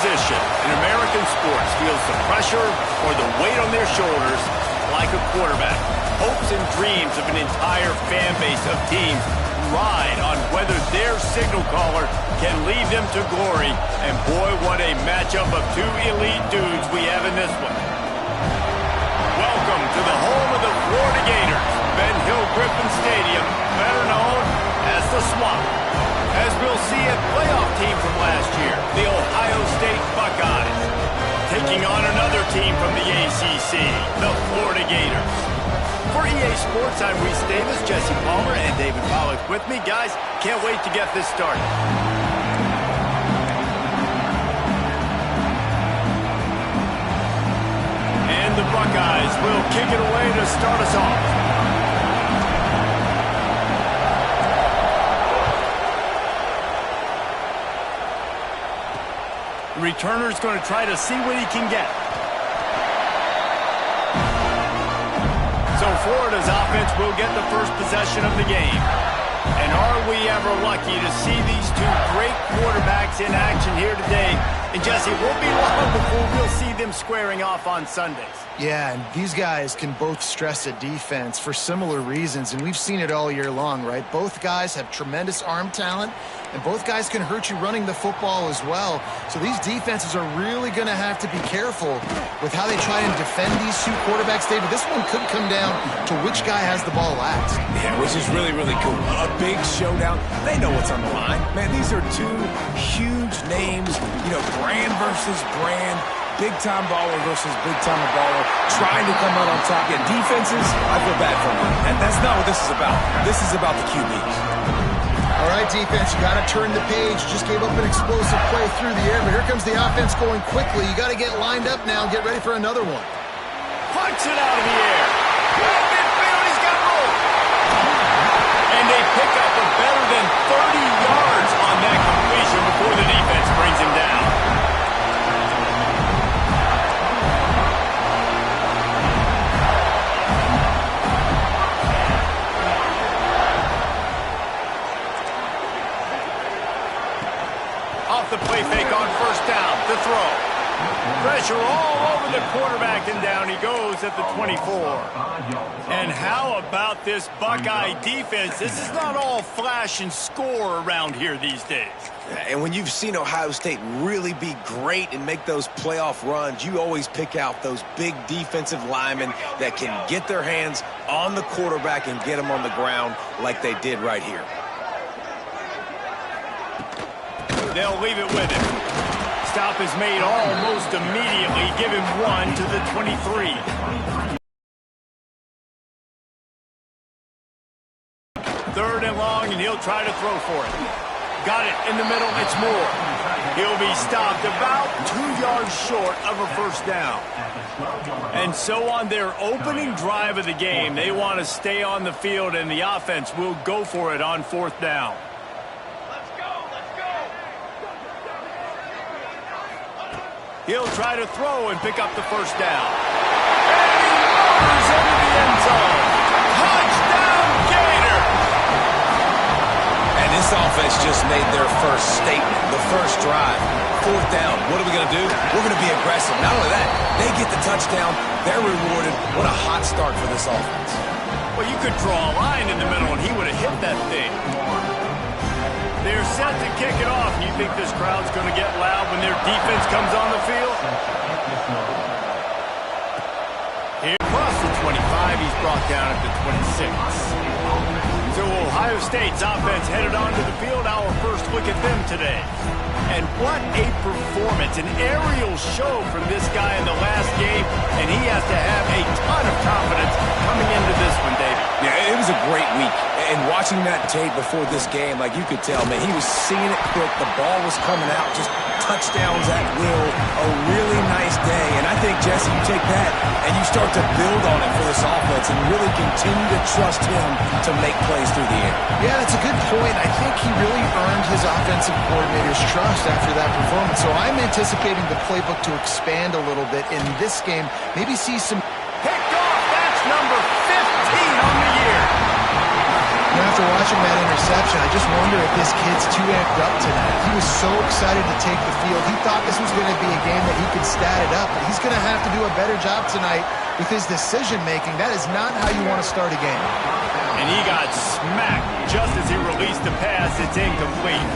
position in American sports feels the pressure or the weight on their shoulders like a quarterback. Hopes and dreams of an entire fan base of teams ride on whether their signal caller can lead them to glory. And boy, what a matchup of two elite dudes we have in this one. Welcome to the home of the Florida Gators, Ben Hill Griffin Stadium, better known as the Swamp. As we'll see, a playoff team from last year, the Ohio State Buckeyes, taking on another team from the ACC, the Florida Gators. For EA Sports, I'm Reese Davis, Jesse Palmer, and David Pollack with me. Guys, can't wait to get this started. And the Buckeyes will kick it away to start us off. The returner's going to try to see what he can get. So Florida's offense will get the first possession of the game. And are we ever lucky to see these two great quarterbacks in action here today? And Jesse, it won't be long before we'll see them squaring off on Sundays. Yeah, and these guys can both stress a defense for similar reasons, and we've seen it all year long, right? Both guys have tremendous arm talent, and both guys can hurt you running the football as well. So these defenses are really going to have to be careful with how they try and defend these two quarterbacks, David. This one could come down to which guy has the ball last. Yeah, which is really, really cool. A big showdown. They know what's on the line. Man, these are two huge names, you know, brand versus brand. Big-time baller versus big-time baller, trying to come out on top. Yeah, defenses, I feel bad for them. And that's not what this is about. This is about the QBs. All right, defense, you got to turn the page. Just gave up an explosive play through the air, but here comes the offense going quickly. You got to get lined up now and get ready for another one. Punch it out of the air. Midfield, he's got room. And they pick up a better than 30 yards on that completion before the defense brings him down. The play fake on first down, the throw. Pressure all over the quarterback, and down he goes at the 24. And how about this Buckeye defense? This is not all flash and score around here these days. And when you've seen Ohio State really be great and make those playoff runs, you always pick out those big defensive linemen that can get their hands on the quarterback and get him on the ground like they did right here. They'll leave it with him. Stop is made almost immediately. Give him one to the 23. Third and long, and he'll try to throw for it. Got it in the middle. It's Moore. He'll be stopped about 2 yards short of a first down. And so on their opening drive of the game, they want to stay on the field, and the offense will go for it on fourth down. He'll try to throw and pick up the first down. And he murders into the end zone. Touchdown, Gator! And this offense just made their first statement, the first drive. Fourth down. What are we going to do? We're going to be aggressive. Not only that, they get the touchdown. They're rewarded. What a hot start for this offense. Well, you could draw a line in the middle, and he would have hit that thing. They're set to kick it off. You think this crowd's going to get loud when their defense comes on the field? Here across the 25, he's brought down at the 26. So Ohio State's offense headed onto the field. Our first look at them today. And what a performance, an aerial show from this guy in the last game, and he has to have a ton of confidence coming into this one, David. Yeah, it was a great week. And watching that tape before this game, like you could tell, man, he was seeing it quick. The ball was coming out, just touchdowns at will. A really nice day. And I think, Jesse, you take that and you start to build on it for this offense and really continue to trust him to make plays through the air. Yeah, that's a good point. I think he really earned his offensive coordinator's trust after that performance. So I'm anticipating the playbook to expand a little bit in this game. Maybe see some... Picked off. That's number 15 on the year. Now, after after watching that interception, I just wonder if this kid's too amped up tonight. He was so excited to take the field. He thought this was going to be a game that he could stat it up, but he's going to have to do a better job tonight with his decision-making. That is not how you want to start a game. And he got smacked just as he released the pass. It's incomplete.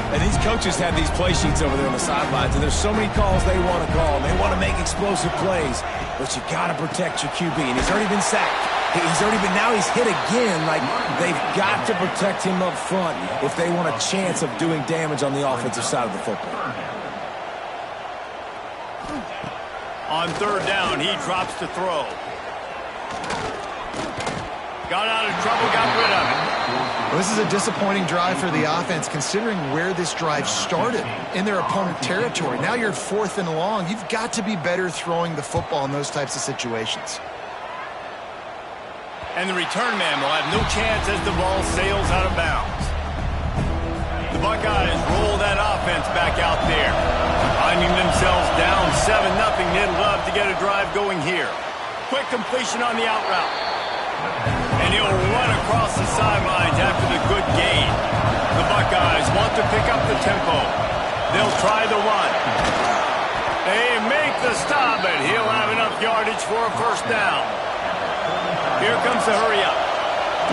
And these coaches have these play sheets over there on the sidelines, and there's so many calls they want to call. They want to make explosive plays, but you got to protect your QB, and he's already been sacked. Now he's hit again. Like, they've got to protect him up front if they want a chance of doing damage on the offensive side of the football. On third down, he drops to throw. Got out of trouble, got rid of it. Well, this is a disappointing drive for the offense, considering where this drive started, in their opponent territory. Now you're 4th and long. You've got to be better throwing the football in those types of situations. And the return man will have no chance as the ball sails out of bounds. The Buckeyes roll that offense back out there. Finding themselves down 7-0, they'd love to get a drive going here. Quick completion on the out route. And he'll run across the sidelines after the good gain. The Buckeyes want to pick up the tempo. They'll try the run. They make the stop, but he'll have enough yardage for a first down. Here comes the hurry-up.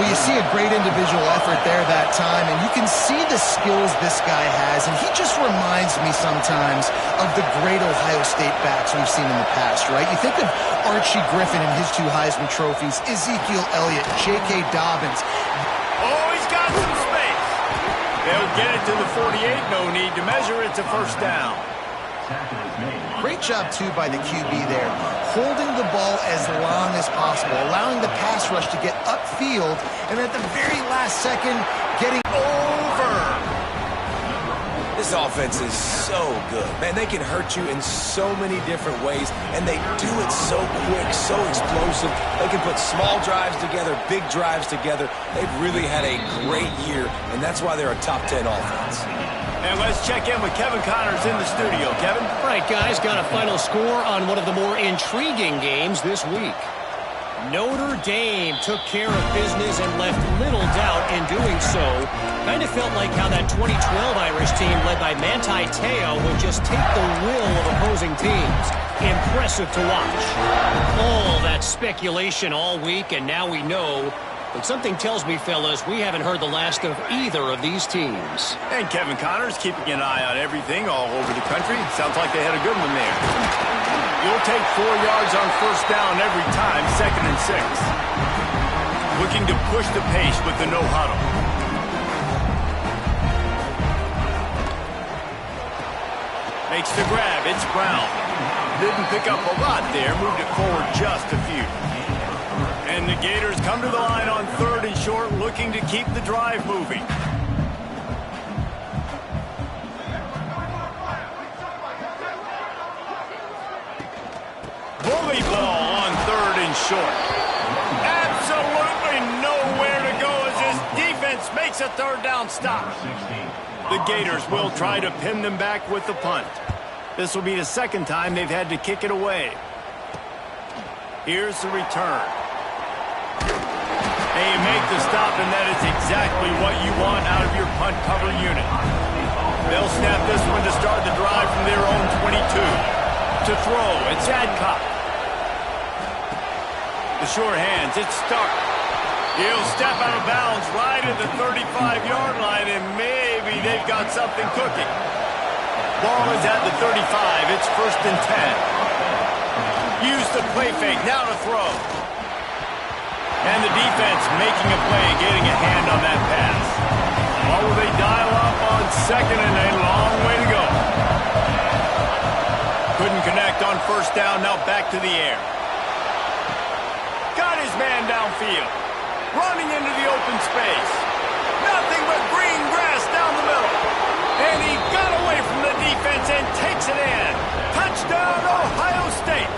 Well, you see a great individual effort there that time, and you can see the skills this guy has, and he just reminds me sometimes of the great Ohio State backs we've seen in the past, right? You think of Archie Griffin and his 2 Heisman trophies, Ezekiel Elliott, J.K. Dobbins. Oh, he's got some space. They'll get it to the 48, no need to measure. It's a first down. Great job, too, by the QB there, holding the ball as long as possible, allowing the pass rush to get upfield, and at the very last second, getting over. This offense is so good. Man, they can hurt you in so many different ways, and they do it so quick, so explosive. They can put small drives together, big drives together. They've really had a great year, and that's why they're a top 10 offense. And let's check in with Kevin Connors in the studio. Kevin? All right, guys, got a final score on one of the more intriguing games this week. Notre Dame took care of business and left little doubt in doing so. Kind of felt like how that 2012 Irish team led by Manti Te'o would just take the will of opposing teams. Impressive to watch. All that speculation all week, and now we know. But something tells me, fellas, we haven't heard the last of either of these teams. And Kevin Connors keeping an eye on everything all over the country. Sounds like they had a good one there. You'll take 4 yards on first down every time, 2nd and 6. Looking to push the pace with the no huddle. Makes the grab. It's Brown. Didn't pick up a lot there. Moved it forward just a few. And the Gators come to the line on 3rd and short, looking to keep the drive moving. Bully ball on 3rd and short. Absolutely nowhere to go as his defense makes a 3rd down stop. The Gators will try to pin them back with the punt. This will be the 2nd time they've had to kick it away. Here's the return. They make the stop, and that is exactly what you want out of your punt cover unit. They'll snap this one to start the drive from their own 22. To throw, it's Adcock. The short hands, it's Stark. He'll step out of bounds right at the 35-yard line, and maybe they've got something cooking. Ball is at the 35. It's 1st and 10. Use the play fake, now to throw. And the defense making a play, getting a hand on that pass. Or will they dial up on 2nd and a long way to go? Couldn't connect on first down, now back to the air. Got his man downfield. Running into the open space. Nothing but green grass down the middle. And he got away from the defense and takes it in. Touchdown, Ohio State.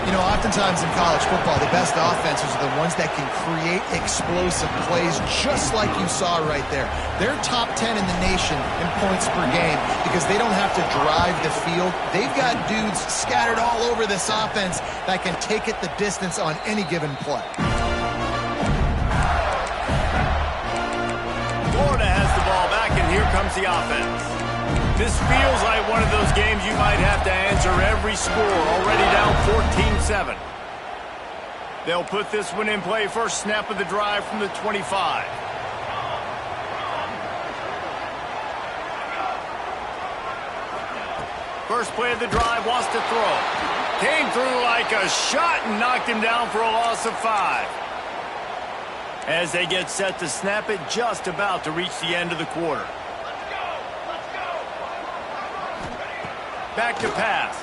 You know, oftentimes in college football, the best offenses are the ones that can create explosive plays just like you saw right there. They're top 10 in the nation in points per game because they don't have to drive the field. They've got dudes scattered all over this offense that can take it the distance on any given play. here comes the offense. This feels like one of those games you might have to answer every score. Already down 14-7. They'll put this one in play first snap of the drive from the 25. First play of the drive, wants to throw. Came through like a shot and knocked him down for a loss of 5. As they get set to snap it, just about to reach the end of the quarter. Back to pass.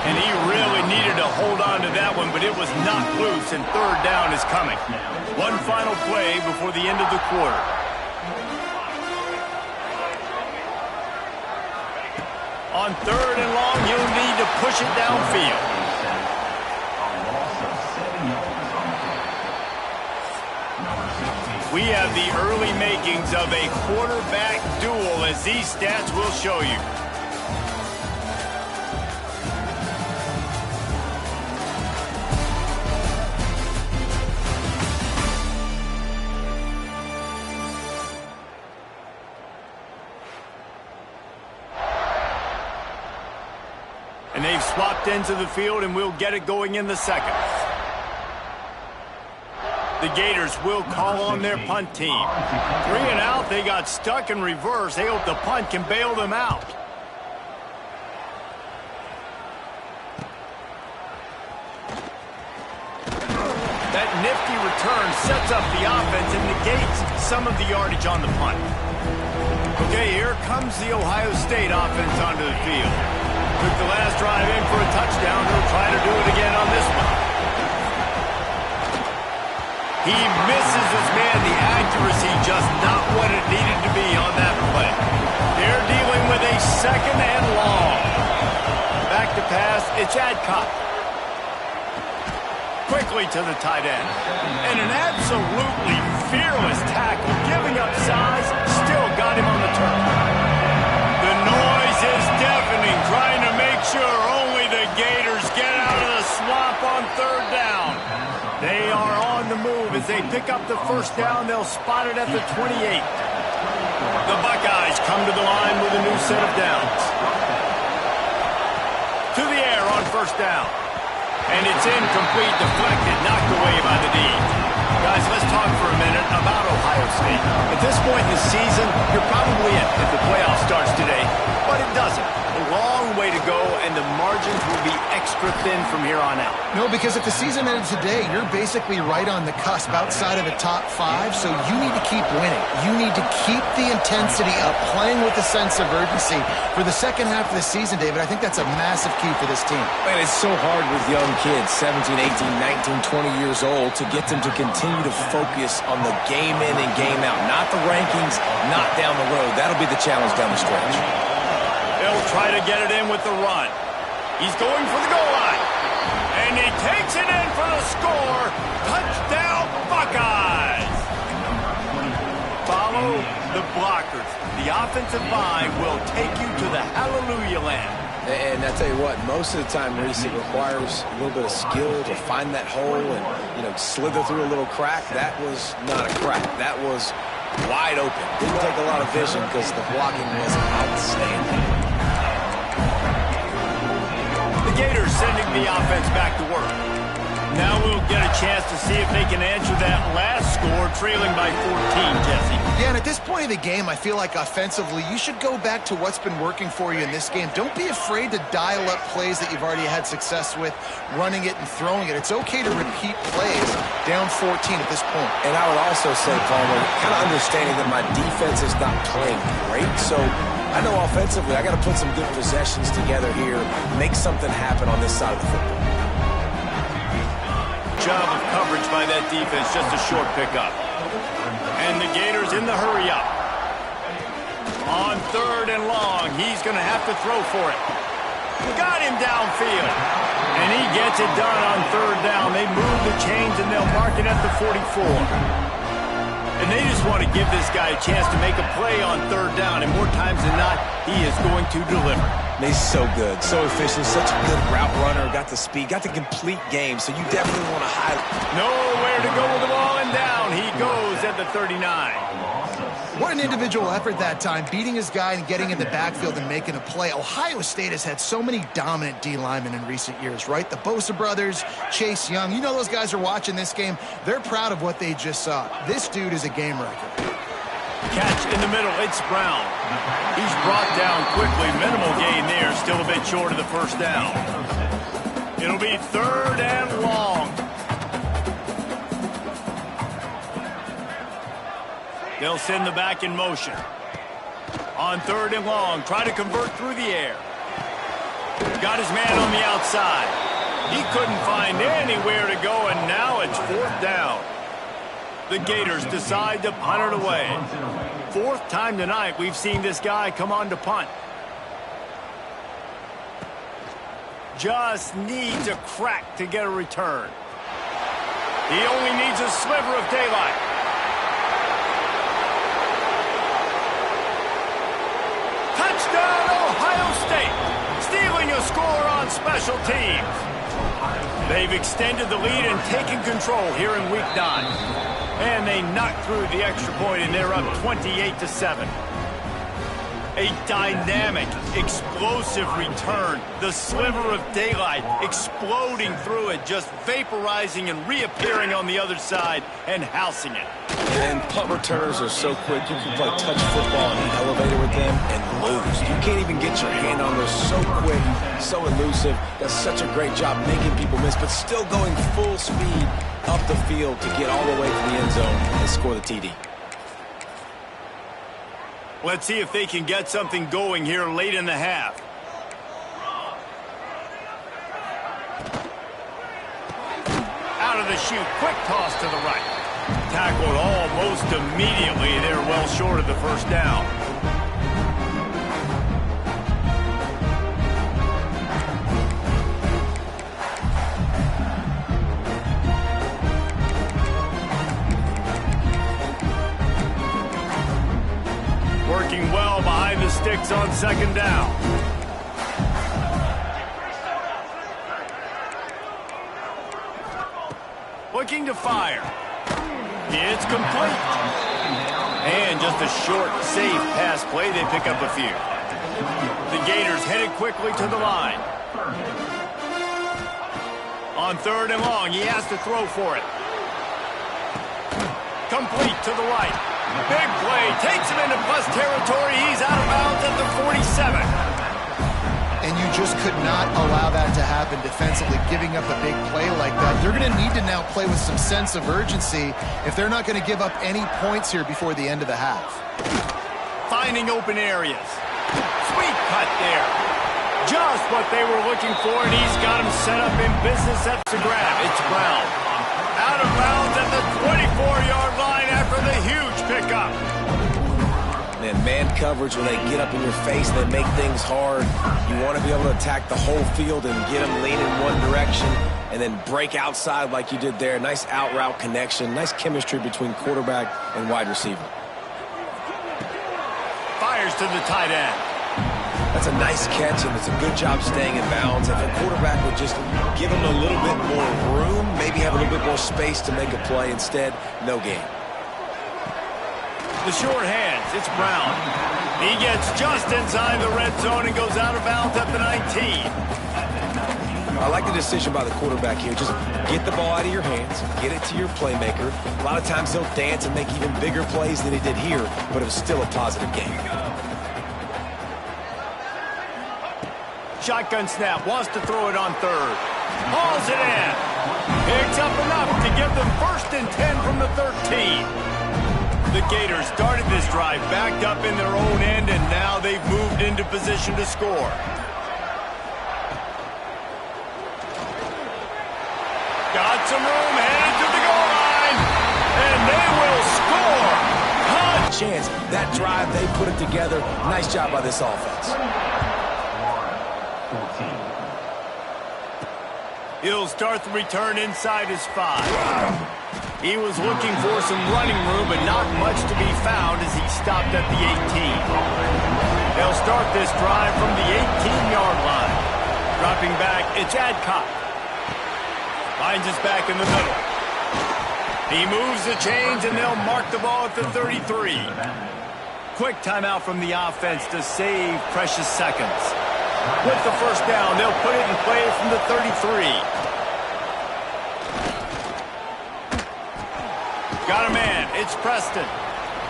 And he really needed to hold on to that one, but it was knocked loose, and third down is coming. One final play before the end of the quarter. On third and long, you'll need to push it downfield. We have the early makings of a quarterback duel, as these stats will show you. And they've swapped into the field, and we'll get it going in the second. The Gators will call on their punt team. 3 and out, they got stuck in reverse. They hope the punt can bail them out. That nifty return sets up the offense and negates some of the yardage on the punt. Okay, here comes the Ohio State offense onto the field. Took the last drive in for a touchdown. He'll try to do it again on this one. He misses his man. The accuracy just not what it needed to be on that play. They're dealing with a second and long. Back to pass. It's Adcock. Quickly to the tight end. And an absolutely fearless tackle. Giving up size. Still got him on the turn. The noise is deafening. Trying to make sure only the Gators get out of the swamp on third down. They are on the move. As they pick up the first down, they'll spot it at the 28. The Buckeyes come to the line with a new set of downs. To the air on first down. And it's incomplete, deflected, knocked away by the D. Guys, let's talk for a minute about Ohio State. At this point in the season, you're probably in if the playoff starts today, but it doesn't. A long way to go, and the margins will be extra thin from here on out. No, because if the season ended today, you're basically right on the cusp outside of a top 5, so you need to keep winning. You need to keep the intensity up, playing with a sense of urgency. For the second half of the season, David, I think that's a massive key for this team. Man, it's so hard with young kids, 17, 18, 19, 20 years old, to get them to continue to focus on the game in and game out. Not the rankings, not down the road. That'll be the challenge down the stretch. They'll try to get it in with the run. He's going for the goal line. And he takes it in for the score. Touchdown, Buckeyes. Follow the blockers. The offensive line will take you to the hallelujah land. And I tell you what, most of the time, Reese, it requires a little bit of skill to find that hole and, slither through a little crack. That was not a crack. That was wide open. Didn't take a lot of vision because the blocking was outstanding. The Gators sending the offense back to work. Now we'll get a chance to see if they can answer that last score, trailing by 14, Jesse. Yeah, and at this point of the game, I feel like offensively, you should go back to what's been working for you in this game. Don't be afraid to dial up plays that you've already had success with, running it and throwing it. It's okay to repeat plays down 14 at this point. And I would also say, Palmer, kind of understanding that my defense is not playing great, so I know offensively I got to put some good possessions together here, make something happen on this side of the football. Job of coverage by that defense, just a short pickup. And the Gators in the hurry up. On third and long, he's going to have to throw for it. Got him downfield. And he gets it done on third down. They move the chains and they'll mark it at the 44. And they just want to give this guy a chance to make a play on third down. And more times than not, he is going to deliver. He's so good, so efficient, such a good route runner, got the speed, got the complete game, so you definitely want to highlight. Nowhere to go with the ball, and down he goes at the 39. What an individual effort that time, beating his guy and getting in the backfield and making a play. Ohio State has had so many dominant D linemen in recent years, right? The Bosa brothers, Chase Young. You know those guys are watching this game. They're proud of what they just saw. This dude is a game wrecker. Catch in the middle. It's Brown. He's brought down quickly. Minimal gain there. Still a bit short of the first down. It'll be 3rd and long. They'll send the back in motion. On 3rd and long. Try to convert through the air. Got his man on the outside. He couldn't find anywhere to go, and now it's 4th down. The Gators decide to punt it away. 4th time tonight we've seen this guy come on to punt. Just needs a crack to get a return. He only needs a sliver of daylight. Touchdown, Ohio State! Stealing a score on special teams. They've extended the lead and taken control here in Week 9. And they knocked through the extra point, and they're up 28-7. A dynamic, explosive return. The sliver of daylight exploding through it, just vaporizing and reappearing on the other side and housing it. And punt returners are so quick. You can play touch football in an elevator with them and lose. You can't even get your hand on them. So quick, so elusive. Does such a great job making people miss, but still going full speed up the field to get all the way to the end zone and score the TD. Let's see if they can get something going here late in the half. Out of the chute, quick toss to the right. Tackled almost immediately. They're well short of the first down. Working well behind the sticks on 2nd down. Looking to fire. It's complete. And just a short, safe pass play. They pick up a few. The Gators headed quickly to the line. On 3rd and long, he has to throw for it. Complete to the right. Big play. Takes him into plus territory. He's out of bounds at the 47. And you just could not allow that to happen defensively, giving up a big play like that. They're going to need to now play with some sense of urgency if they're not going to give up any points here before the end of the half. Finding open areas. Sweet cut there. Just what they were looking for, and he's got him set up in business. That's a grab. It's Brown. Out of bounds at the 24-yard line after the huge pickup. Man coverage, when they get up in your face, they make things hard. You want to be able to attack the whole field and get them leaning one direction and then break outside like you did there. Nice out route connection, nice chemistry between quarterback and wide receiver. Fires to the tight end. That's a nice catch, and it's a good job staying in bounds. If a quarterback would just give him a little bit more room, maybe have a little bit more space to make a play, instead, no gain. The short hands, it's Brown. He gets just inside the red zone and goes out of bounds at the 19. I like the decision by the quarterback here. Just get the ball out of your hands, get it to your playmaker. A lot of times he'll dance and make even bigger plays than he did here, but it was still a positive game. Shotgun snap, wants to throw it on 3rd. Hauls it in. Picks up enough to give them 1st and 10 from the 13. The Gators started this drive backed up in their own end, and now they've moved into position to score. Got some room, headed to the goal line, and they will score. Chance, that drive, they put it together. Nice job by this offense. He'll start the return inside his 5. He was looking for some running room, but not much to be found as he stopped at the 18. They'll start this drive from the 18-yard line. Dropping back, it's Adcock. Finds his back in the middle. He moves the chains, and they'll mark the ball at the 33. Quick timeout from the offense to save precious seconds. With the first down, they'll put it in play from the 33. Got a man. It's Preston.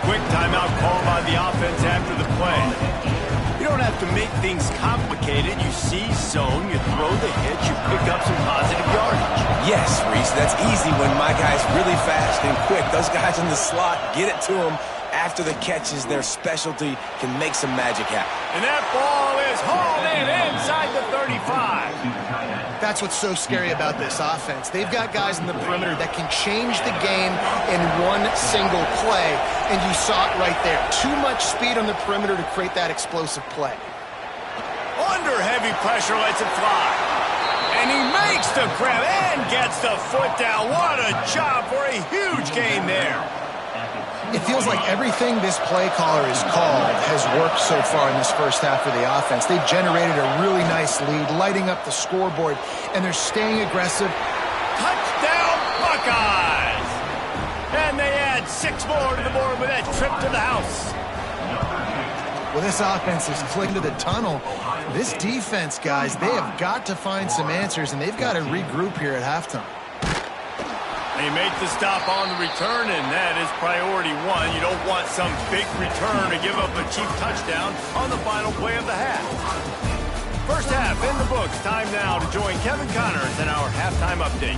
Quick timeout called by the offense after the play. You don't have to make things complicated. You see zone, you throw the hitch, you pick up some positive yardage. Yes, Reese, that's easy when my guy's really fast and quick. Those guys in the slot, get it to them after the catch is their specialty, can make some magic happen. And that ball is hauled in inside the 35. That's what's so scary about this offense. They've got guys in the perimeter that can change the game in one single play, and you saw it right there. Too much speed on the perimeter to create that explosive play. Under heavy pressure, lets it fly. And he makes the grab and gets the foot down. What a job for a huge gain there. It feels like everything this play caller has called has worked so far in this first half of the offense. They've generated a really nice lead, lighting up the scoreboard, and they're staying aggressive. Touchdown, Buckeyes! And they add 6 more to the board with that trip to the house. Well, this offense is clicking to the tunnel. This defense, guys, they have got to find some answers, and they've got to regroup here at halftime. They make the stop on the return, and that is priority 1. You don't want some big return to give up a cheap touchdown on the final play of the half. First half in the books. Time now to join Kevin Connors in our halftime update.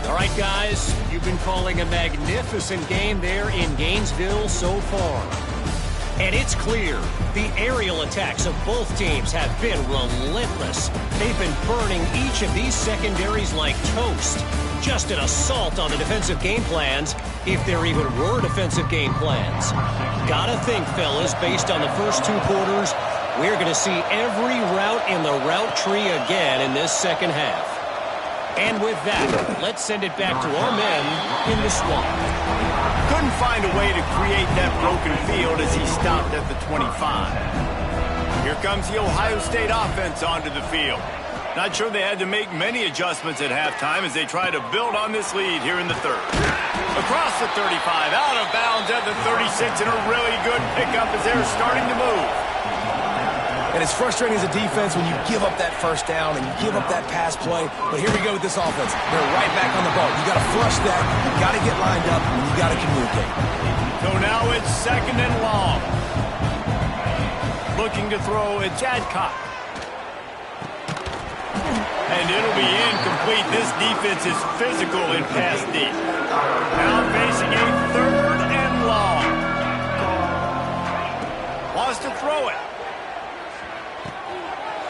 All right, guys, you've been calling a magnificent game there in Gainesville so far. And it's clear the aerial attacks of both teams have been relentless. They've been burning each of these secondaries like toast. Just an assault on the defensive game plans, if there even were defensive game plans. Gotta think, fellas, based on the first 2 quarters, we're going to see every route in the route tree again in this second half. And with that, let's send it back to our men in the swamp. Couldn't find a way to create that broken field as he stopped at the 25. Here comes the Ohio State offense onto the field. Not sure they had to make many adjustments at halftime as they try to build on this lead here in the third. Across the 35, out of bounds at the 36, and a really good pickup as they're starting to move. And it's frustrating as a defense when you give up that first down and you give up that pass play. But here we go with this offense. They're right back on the ball. You got to flush that. You got to get lined up, and you got to communicate. So now it's 2nd and long. Looking to throw, it's Adcock. And it'll be incomplete. This defense is physical in pass deep. Now facing a 3rd and long. Wants to throw it.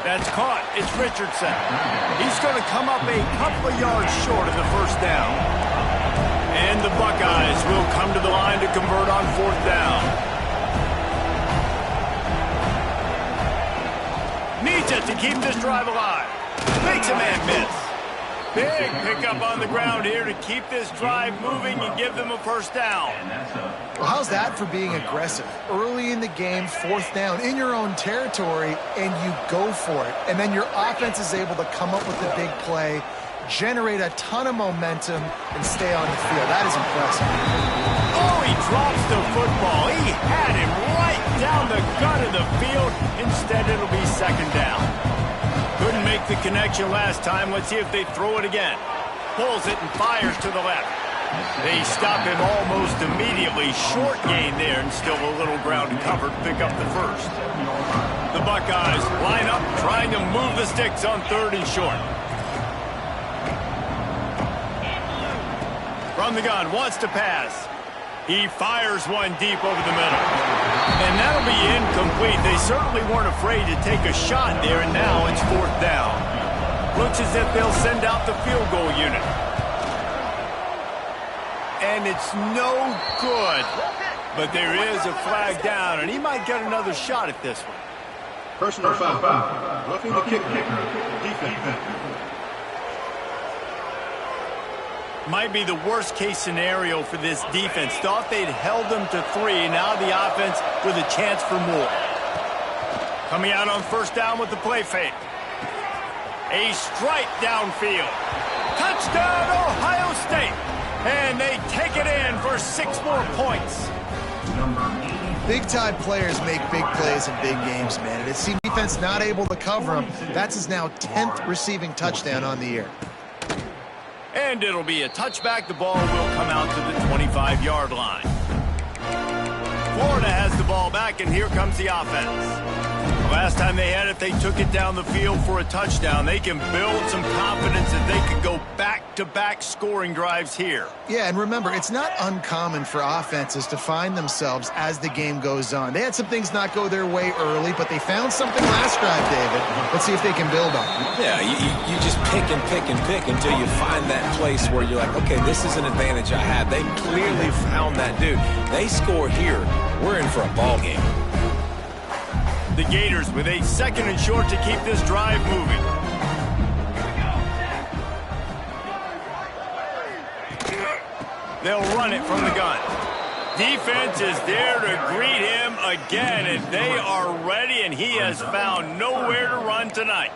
That's caught. It's Richardson. He's going to come up a couple of yards short of the first down. And the Buckeyes will come to the line to convert on 4th down. Needs it to keep this drive alive. Makes a man miss. Big pickup on the ground here to keep this drive moving and give them a first down. Well, how's that for being aggressive? Early in the game, 4th down, in your own territory, and you go for it. And then your offense is able to come up with a big play, generate a ton of momentum, and stay on the field. That is impressive. Oh, he drops the football. He had him right down the gut of the field. Instead, it'll be 2nd down. Couldn't make the connection last time. Let's see if they throw it again. Pulls it and fires to the left. They stop him almost immediately. Short gain there, and still a little ground to cover to pick up the first. The Buckeyes line up, trying to move the sticks on 3rd and short. From the gun, wants to pass. He fires one deep over the middle. And that'll be incomplete. They certainly weren't afraid to take a shot there, and now it's 4th down. Looks as if they'll send out the field goal unit. And it's no good. But there is a flag down, and he might get another shot at this one. Personal foul. Roughing the kicker. Defense. Might be the worst-case scenario for this defense. Thought they'd held them to 3. Now the offense with a chance for more. Coming out on 1st down with the play fake. A strike downfield. Touchdown, Ohio State. And they take it in for 6 more points. Big-time players make big plays in big games, man. And it's the defense not able to cover them. That's his now 10th receiving touchdown on the year. And it'll be a touchback. The ball will come out to the 25-yard line. Florida has the ball back, and here comes the offense. Last time they had it, they took it down the field for a touchdown. They can build some confidence that they can go back-to-back scoring drives here. Yeah, and remember, it's not uncommon for offenses to find themselves as the game goes on. They had some things not go their way early, but they found something last drive, David. Let's see if they can build on it. Yeah, you just pick and pick and pick until you find that place where you're like, okay, this is an advantage I have. They clearly found that dude. They score here. We're in for a ball game. The Gators with a 2nd and short to keep this drive moving. They'll run it from the gun. Defense is there to greet him again, and they are ready, and he has found nowhere to run tonight.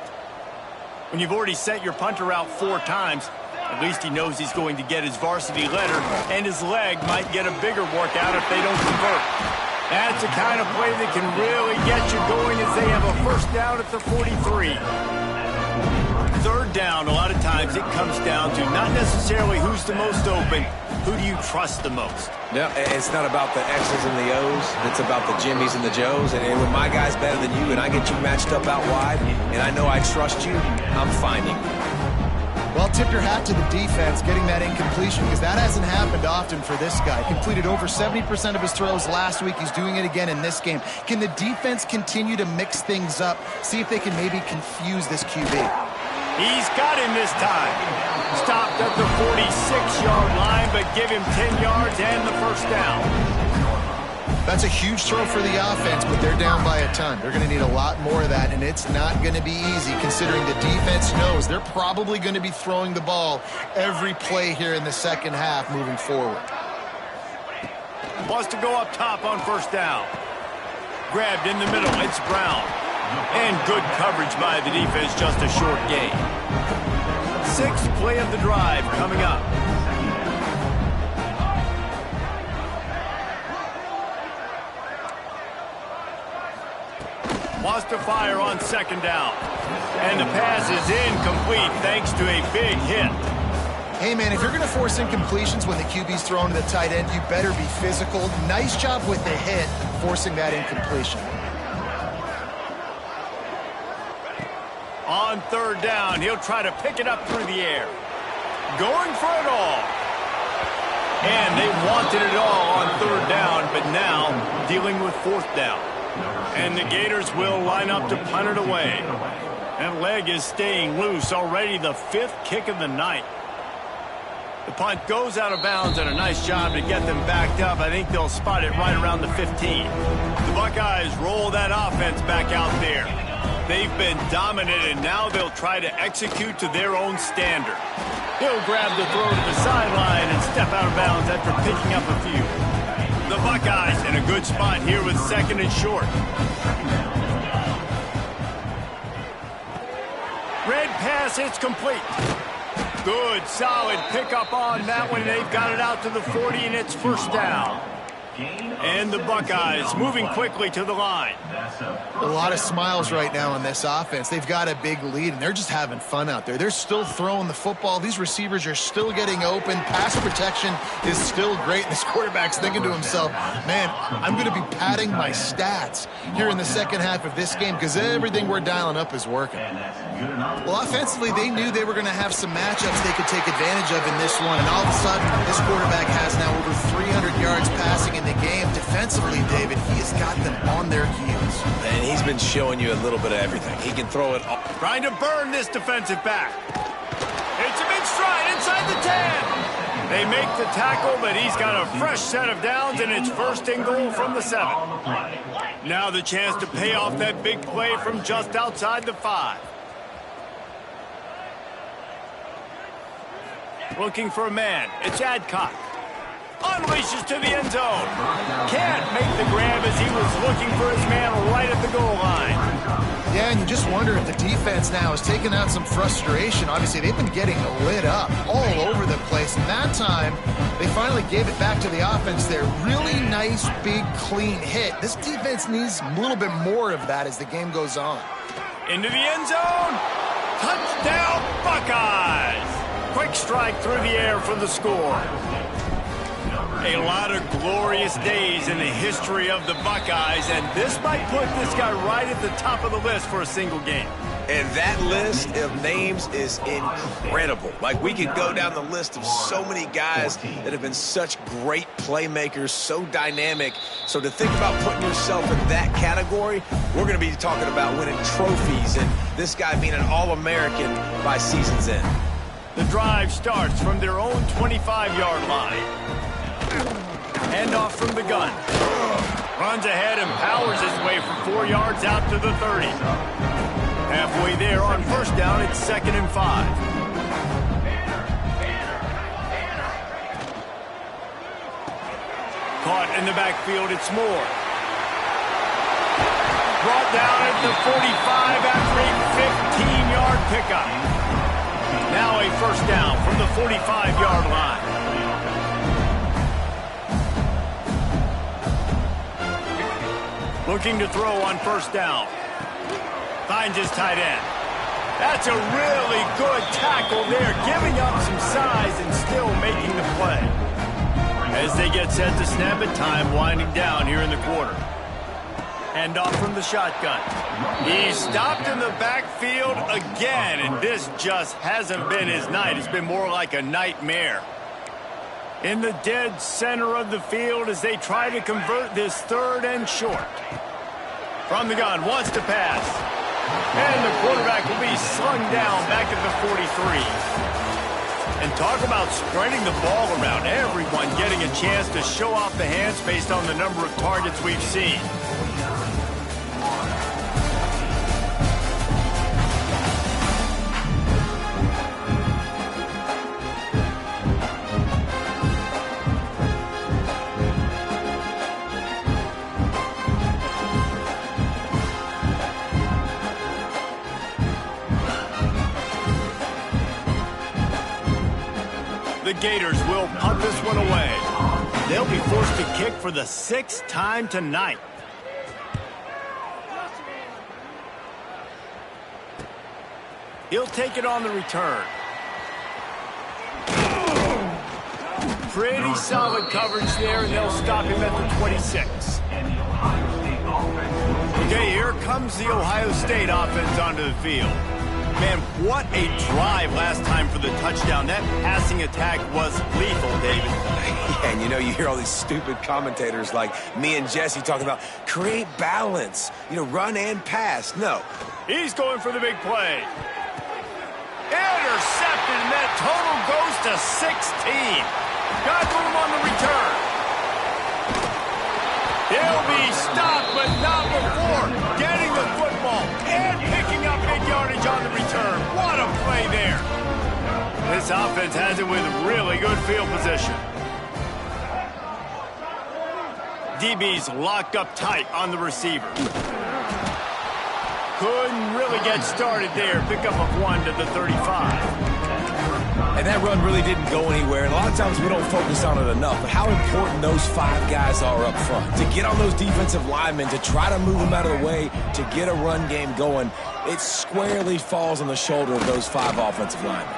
When you've already sent your punter out 4 times, at least he knows he's going to get his varsity letter, and his leg might get a bigger workout if they don't convert. That's the kind of play that can really get you going as they have a first down at the 43. 3rd down, a lot of times it comes down to not necessarily who's the most open, who do you trust the most? Yeah, it's not about the X's and the O's. It's about the Jimmys and the Joes. And when my guy's better than you and I get you matched up out wide and I know I trust you, I'm finding you. Well, tip your hat to the defense getting that incompletion because that hasn't happened often for this guy. Completed over 70% of his throws last week. He's doing it again in this game. Can the defense continue to mix things up? See if they can maybe confuse this QB. He's got him this time. Stopped at the 46-yard line, but give him 10 yards and the first down. That's a huge throw for the offense, but they're down by a ton. They're going to need a lot more of that, and it's not going to be easy considering the defense knows they're probably going to be throwing the ball every play here in the second half moving forward. Wants to go up top on first down. Grabbed in the middle. It's Brown. And good coverage by the defense, just a short gain. 6th play of the drive coming up. Wants to fire on 2nd down. And the pass is incomplete thanks to a big hit. Hey, man, if you're going to force incompletions when the QB's thrown to the tight end, you better be physical. Nice job with the hit, forcing that incompletion. On 3rd down, he'll try to pick it up through the air. Going for it all. And they wanted it all on 3rd down, but now dealing with 4th down. And the Gators will line up to punt it away. That leg is staying loose. Already the 5th kick of the night. The punt goes out of bounds, and a nice job to get them backed up. I think they'll spot it right around the 15. The Buckeyes roll that offense back out there. They've been dominant, and now they'll try to execute to their own standard. He'll grab the throw to the sideline and step out of bounds after picking up a few. The Buckeyes in a good spot here with 2nd and short. Red pass, it's complete. Good, solid pickup on that one. They've got it out to the 40, and it's first down. And the Buckeyes moving quickly to the line. A lot of smiles right now on this offense. They've got a big lead, and they're just having fun out there. They're still throwing the football. These receivers are still getting open. Pass protection is still great. And this quarterback's thinking to himself, man, I'm going to be padding my stats here in the second half of this game because everything we're dialing up is working. Well, offensively, they knew they were going to have some matchups they could take advantage of in this one. And all of a sudden, this quarterback has now over 300 yards passing in the game. Defensively, David, he has got them on their heels. And he's been showing you a little bit of everything. He can throw it all. Trying to burn this defensive back. It's a big stride inside the 10. They make the tackle, but he's got a fresh set of downs, and it's 1st and goal from the 7. Now the chance to pay off that big play from just outside the 5. Looking for a man. It's Adcock. unleashes to the end zone. Can't make the grab as he was looking for his man right at the goal line. Yeah, and you just wonder if the defense now has taken out some frustration. Obviously, they've been getting lit up all over the place. And that time, they finally gave it back to the offense there. Really nice, big, clean hit. This defense needs a little bit more of that as the game goes on. Into the end zone. Touchdown, Buckeyes. Quick strike through the air for the score. A lot of glorious days in the history of the Buckeyes, and this might put this guy right at the top of the list for a single game. And that list of names is incredible. Like, we could go down the list of so many guys that have been such great playmakers, so dynamic. So to think about putting yourself in that category, we're going to be talking about winning trophies and this guy being an All-American by season's end. The drive starts from their own 25-yard line. Handoff from the gun. Runs ahead and powers his way for 4 yards out to the 30. Halfway there on first down, it's 2nd and 5. Caught in the backfield, it's Moore. Brought down at the 45 after a 15-yard pickup. Now a first down from the 45-yard line. Looking to throw on first down. Finds his tight end. That's a really good tackle there, giving up some size and still making the play. As they get set to snap it, time winding down here in the quarter. Hand off from the shotgun. He's stopped in the backfield again, and this just hasn't been his night. It's been more like a nightmare. In the dead center of the field as they try to convert this 3rd and short. From the gun, wants to pass. And the quarterback will be slung down back at the 43. And talk about spreading the ball around. Everyone getting a chance to show off the hands based on the number of targets we've seen. The Gators will punt this one away. They'll be forced to kick for the 6th time tonight. He'll take it on the return. Pretty solid coverage there, and they'll stop him at the 26. Okay, here comes the Ohio State offense onto the field. Man, what a drive last time for the touchdown. That passing attack was lethal, David. Yeah, and you hear all these stupid commentators like me and Jesse talking about create balance, run and pass. No. He's going for the big play. Intercepted, and that total goes to 16. Got room on the return. He'll be stopped, but not before getting the football and picking up big yardage on the return. What a play there. This offense has it with really good field position. DB's locked up tight on the receiver. Couldn't really get started there. Pickup of 1 to the 35. And that run really didn't go anywhere. And a lot of times we don't focus on it enough. But how important those 5 guys are up front. To get on those defensive linemen, to try to move them out of the way, to get a run game going, it squarely falls on the shoulder of those 5 offensive linemen.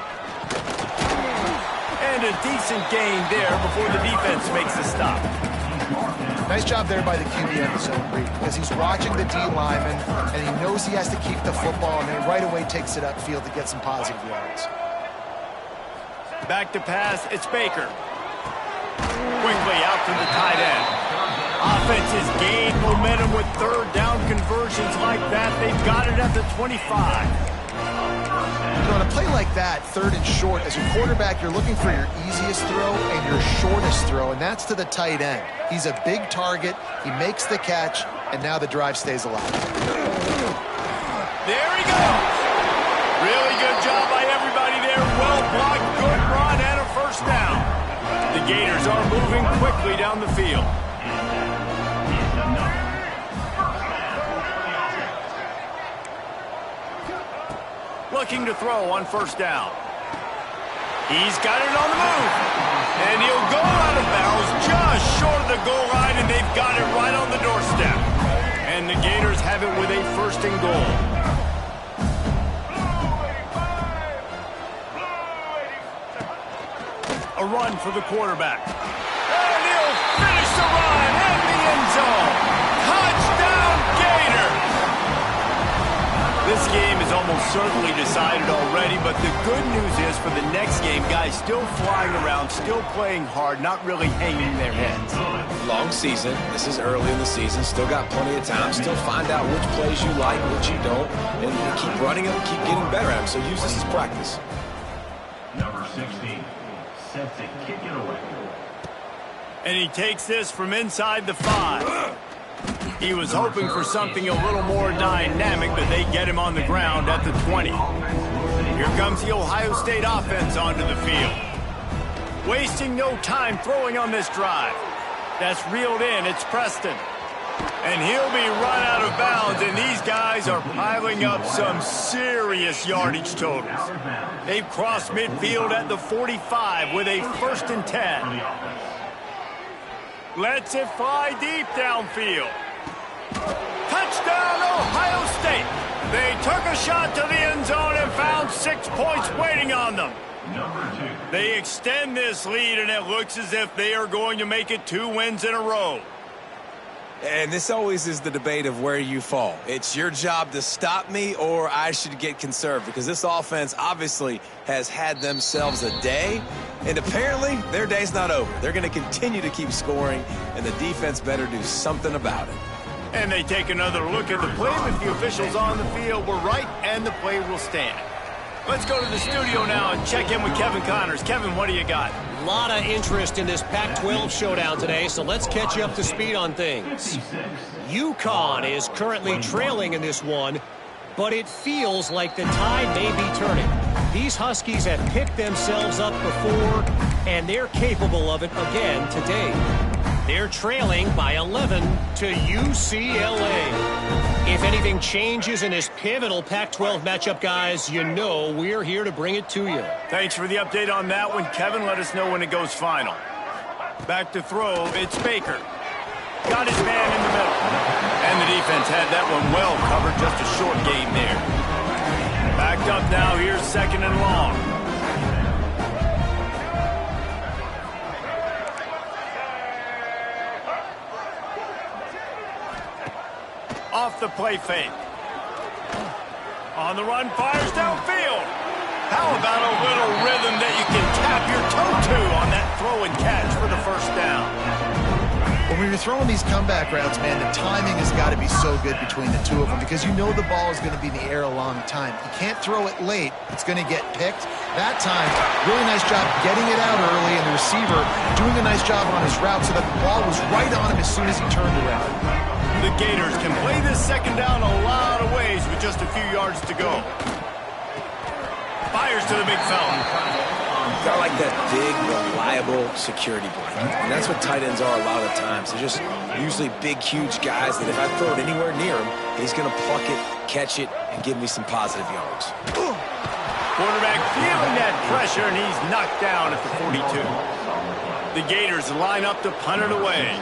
And a decent gain there before the defense makes the stop. Nice job there by the QB on the zone read, because he's watching the D lineman, and he knows he has to keep the football, and then right away takes it upfield to get some positive yards. Back to pass, it's Baker. Quickly out to the tight end. Offense has gained momentum with 3rd down conversions like that. They've got it at the 25. On a play like that, 3rd and short, as a quarterback, you're looking for your easiest throw and your shortest throw, and that's to the tight end. He's a big target. He makes the catch, and now the drive stays alive. There he goes. Really good job by everybody there. Well blocked, good run, and a first down. The Gators are moving quickly down the field. Looking to throw on first down. He's got it on the move. And he'll go out of bounds just short of the goal line, and they've got it right on the doorstep. And the Gators have it with a first and goal. A run for the quarterback. And he'll finish the run in the end zone. Touchdown, Gators! This game is almost certainly decided already, but the good news is for the next game, guys still flying around, still playing hard, not really hanging their heads. Long season. This is early in the season. Still got plenty of time. Still find out which plays you like, which you don't, and keep running them, keep getting better at them. So use this as practice. Number 16 sets it, kick it away. And he takes this from inside the 5. He was hoping for something a little more dynamic, but they get him on the ground at the 20. Here comes the Ohio State offense onto the field. Wasting no time throwing on this drive. That's reeled in. It's Preston. And he'll be run out of bounds, and these guys are piling up some serious yardage totals. They've crossed midfield at the 45 with a 1st and 10. Lets it fly deep downfield. Touchdown, Ohio State. They took a shot to the end zone and found 6 points waiting on them. They extend this lead, and it looks as if they are going to make it 2 wins in a row. And this always is the debate of where you fall. It's your job to stop me, or I should get conserved, because this offense obviously has had themselves a day, and apparently their day's not over. They're going to continue to keep scoring, and the defense better do something about it. And they take another look at the play, but the officials on the field were right, and the play will stand. Let's go to the studio now and check in with Kevin Connors. Kevin, what do you got? A lot of interest in this Pac-12 showdown today, so let's catch you up to speed on things. UConn is currently trailing in this one, but it feels like the tide may be turning. These Huskies have picked themselves up before, and they're capable of it again today. They're trailing by 11 to UCLA. If anything changes in this pivotal Pac-12 matchup, guys, you know we're here to bring it to you. Thanks for the update on that one, Kevin. Let us know when it goes final. Back to throw, it's Baker. Got his man in the middle. And the defense had that one well covered, just a short gain there. Backed up now, here's 2nd and long. Off the play fake. On the run, fires downfield. How about a little rhythm that you can tap your toe to on that throw and catch for the 1st down? When you're throwing these comeback routes, man, the timing has got to be so good between the two of them, because you know the ball is going to be in the air a long time. You can't throw it late. It's going to get picked. That time, really nice job getting it out early, and the receiver doing a nice job on his route so that the ball was right on him as soon as he turned around. The Gators can play this 2nd down a lot of ways with just a few yards to go. Fires to the big fella. Got like that big, reliable security blanket. And that's what tight ends are a lot of times. They're just usually big, huge guys that if I throw it anywhere near him, he's going to pluck it, catch it, and give me some positive yards. Quarterback feeling that pressure, and he's knocked down at the 42. The Gators line up to punt it away.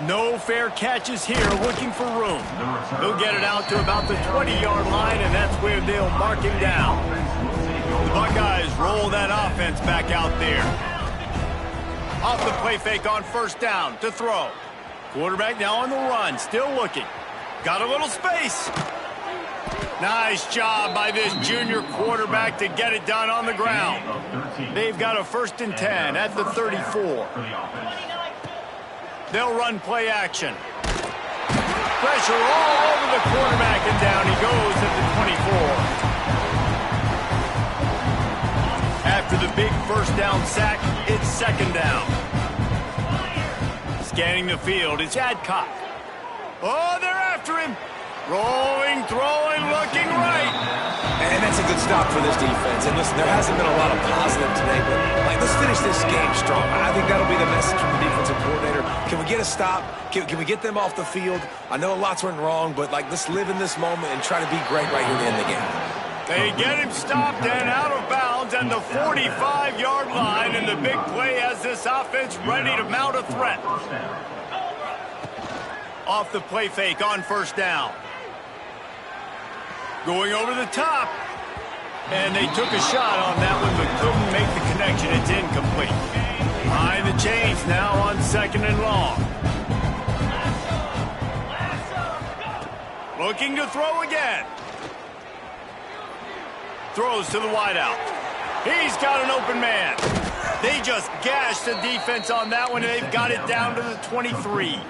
No fair catches here, looking for room. He'll get it out to about the 20-yard line, and that's where they'll mark him down. The Buckeyes roll that offense back out there. Off the play fake on 1st down to throw. Quarterback now on the run, still looking. Got a little space. Nice job by this junior quarterback to get it done on the ground. They've got a 1st and 10 at the 34. They'll run play action. Pressure all over the quarterback, and down he goes at the 24. After the big 1st down sack, it's 2nd down. Scanning the field, it's Adcock. Oh, they're after him. Rolling, throwing, looking right. And that's a good stop for this defense. And listen, there hasn't been a lot of positive today, but let's finish this game strong. I think that'll be the message from the defensive coordinator. Can we get a stop? Can we get them off the field? I know lots went wrong, but let's live in this moment and try to be great right here to end the game. They get him stopped and out of bounds at the 45-yard line, and the big play has this offense ready to mount a threat. Off the play fake on first down. Going over the top. And they took a shot on that one, but couldn't make the connection. It's incomplete. Behind the chains now on 2nd and long. Looking to throw again. Throws to the wideout. He's got an open man. They just gashed the defense on that one, and they've got it down to the 23.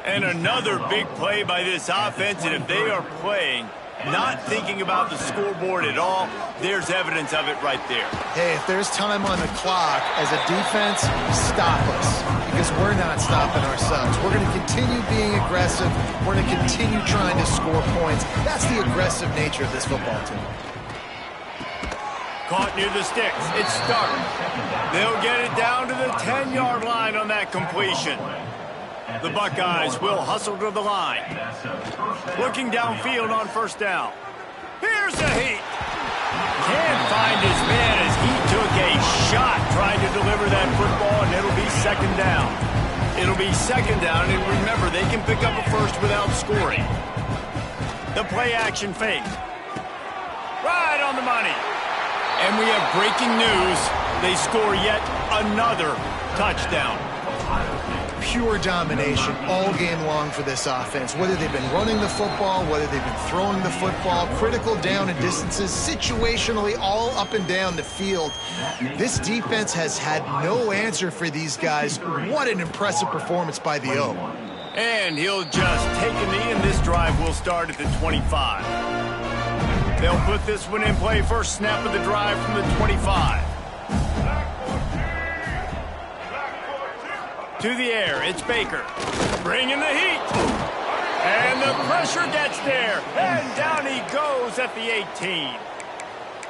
And another big play by this offense, and if they are playing, not thinking about the scoreboard at all, there's evidence of it right there. Hey, if there's time on the clock, as a defense, stop us. Because we're not stopping ourselves. We're going to continue being aggressive. We're going to continue trying to score points. That's the aggressive nature of this football team. Caught near the sticks. It's Stark. They'll get it down to the 10-yard line on that completion. The Buckeyes will hustle to the line. Looking downfield on first down. Here's the heat. Can't find his man as he took a shot trying to deliver that football, and it'll be 2nd down. It'll be 2nd down, and remember, they can pick up a first without scoring. The play action fake. Right on the money. And we have breaking news. They score yet another touchdown. Pure domination all game long for this offense. Whether they've been running the football, whether they've been throwing the football, critical down and distances, situationally all up and down the field. This defense has had no answer for these guys. What an impressive performance by the O. And he'll just take a knee, and this drive will start at the 25. They'll put this one in play. First snap of the drive from the 25. To the air, it's Baker. Bringing the heat. And the pressure gets there. And down he goes at the 18.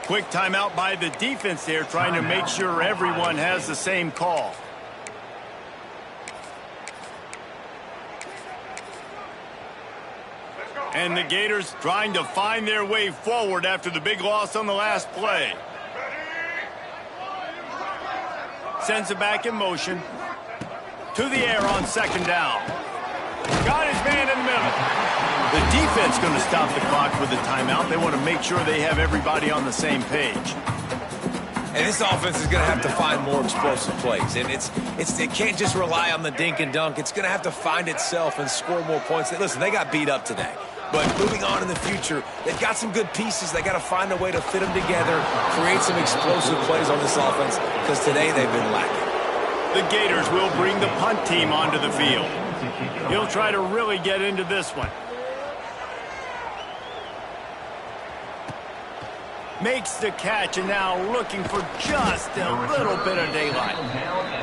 Quick timeout by the defense there, trying to make sure everyone has the same call. And the Gators trying to find their way forward after the big loss on the last play. Sends it back in motion. To the air on 2nd down. Got his man in the middle. The defense going to stop the clock with a timeout. They want to make sure they have everybody on the same page. And this offense is going to have to find more explosive plays. And it can't just rely on the dink and dunk. It's going to have to find itself and score more points. Listen, they got beat up today. But moving on in the future, they've got some good pieces. They got to find a way to fit them together, create some explosive plays on this offense, because today they've been lacking. The Gators will bring the punt team onto the field. He'll try to really get into this one. Makes the catch, and now looking for just a little bit of daylight.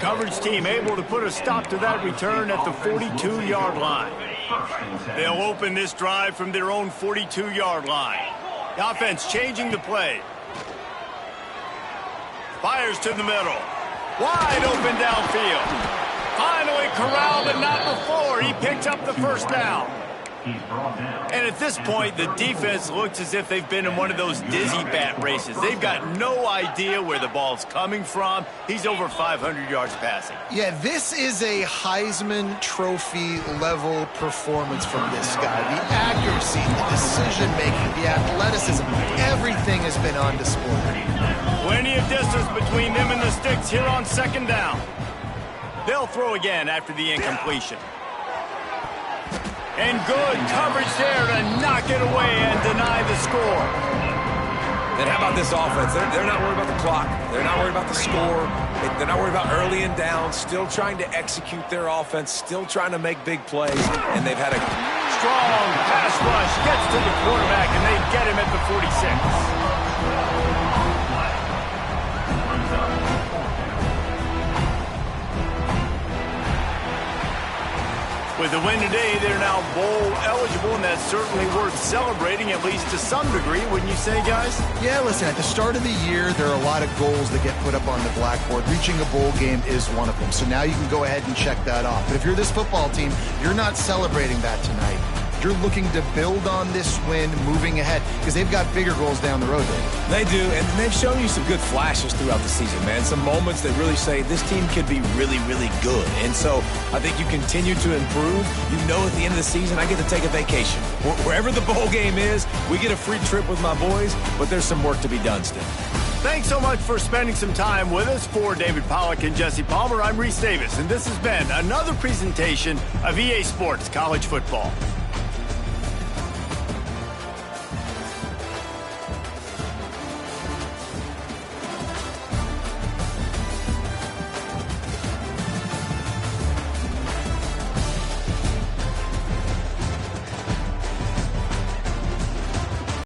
Coverage team able to put a stop to that return at the 42-yard line. They'll open this drive from their own 42-yard line. The offense changing the play. Fires to the middle. Wide open downfield. Finally corralled, but not before. He picks up the first down. And at this point, the defense looks as if they've been in one of those dizzy bat races. They've got no idea where the ball's coming from. He's over 500 yards passing. Yeah, this is a Heisman Trophy level performance from this guy. The accuracy, the decision-making, the athleticism, everything has been on display. Plenty of distance between them and the sticks here on 2nd down. They'll throw again after the incompletion. And good coverage there to knock it away and deny the score. Then how about this offense? They're not worried about the clock. They're not worried about the score. They're not worried about early and down. Still trying to execute their offense. Still trying to make big plays. And they've had a strong pass rush. Gets to the quarterback, and they get him at the 46. With the win today, they're now bowl eligible, and that's certainly worth celebrating, at least to some degree, wouldn't you say, guys? Yeah, listen, at the start of the year, there are a lot of goals that get put up on the blackboard. Reaching a bowl game is one of them. So now you can go ahead and check that off. But if you're this football team, you're not celebrating that tonight. You're looking to build on this win moving ahead because they've got bigger goals down the road, David. They do, and they've shown you some good flashes throughout the season, man. Some moments that really say this team could be really, really good. And so I think you continue to improve. You know at the end of the season, I get to take a vacation. Wherever the bowl game is, we get a free trip with my boys, but there's some work to be done still. Thanks so much for spending some time with us. For David Pollack and Jesse Palmer, I'm Reese Davis, and this has been another presentation of EA Sports College Football.